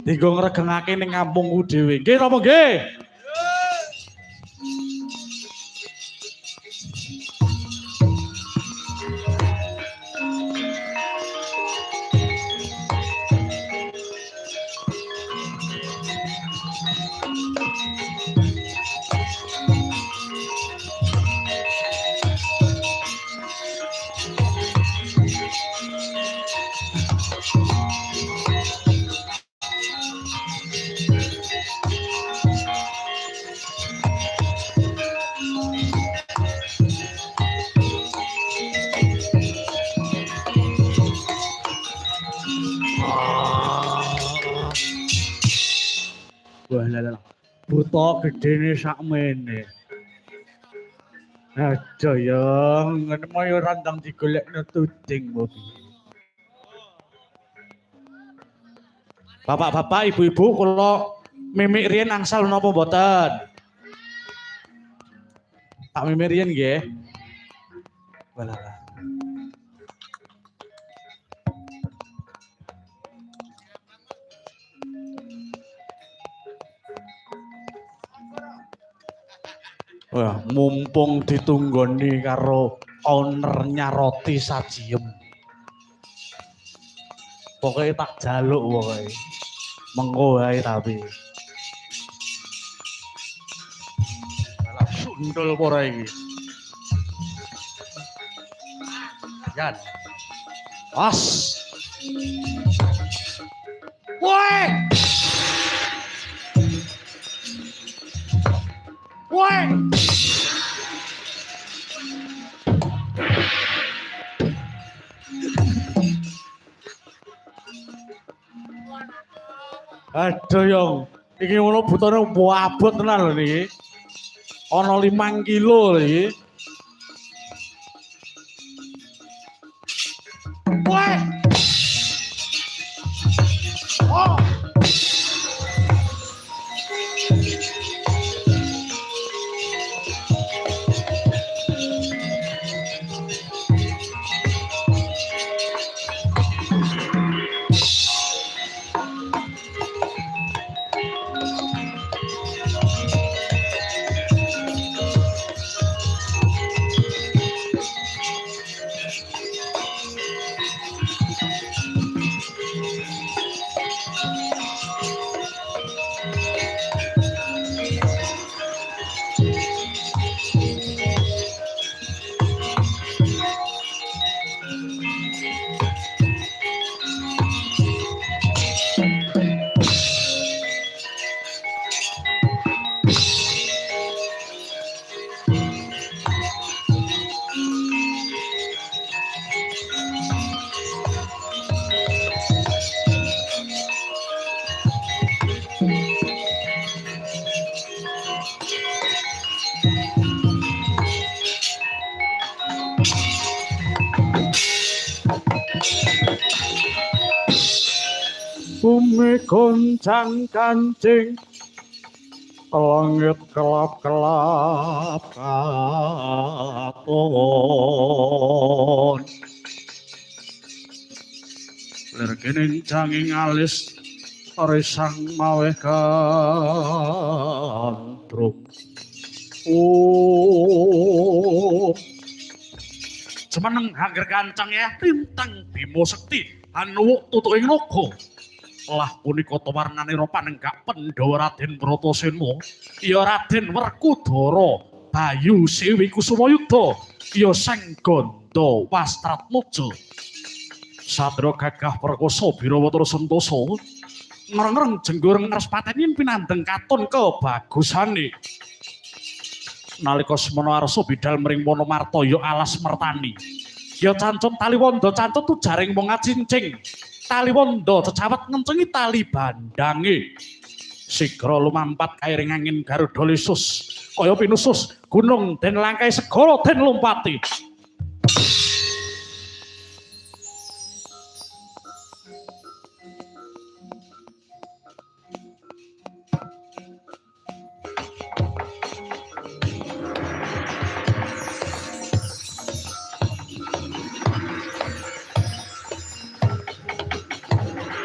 Dienggo ngregengake ning kampungku dhewe. Nggih napa nggih? Buta gedene sakmene. Aja ya, ngene moyo randang digolekno tuding mbok. Bapak-bapak, ibu-ibu kula mimik riyen angsal napa mboten? Tak mimik riyen nggih. Walah. Wah, mumpung ditunggoni karo ownernya roti sajiem. Pokoknya tak jaluk pokoknya. Mengko wae tapi. Alah sundul ora iki. Yan. As. Woi. Woi. Aduh Yong, iki ngono butane abot tenan lho niki. Ana 5 kilo lho iki. Woi. Oh. Bumi goncang kancing, langit kelap-kelap katon. Lergening janging alis, risang maweh gandrung. Jemeneng hangger kancang ya, rintang Bimo Sekti, Hanuwuk tutuking naga. Lah punika tawarnane panenggak Pandhawa Raden Bratasena, ya Raden Werkudara, Bayu Sewi Kusumayuda, ya Sang Ganda Wastratmaja. Sadra gagah perkasa Birawatara Santasa, ngreng-ngreng jenggoreng ngrespateni pinandeng katon kebagusane. Nalika semana arsa bidal mring Wonomarta ya alas mertani. Ya cancun tali wanda cancun tu jaring wong acincing. Tali wanda cecawet ngencengi tali bandange. Sigra lumampat kairing angin Garuda Lesus, kaya pinusus gunung den langkai segara den lompati.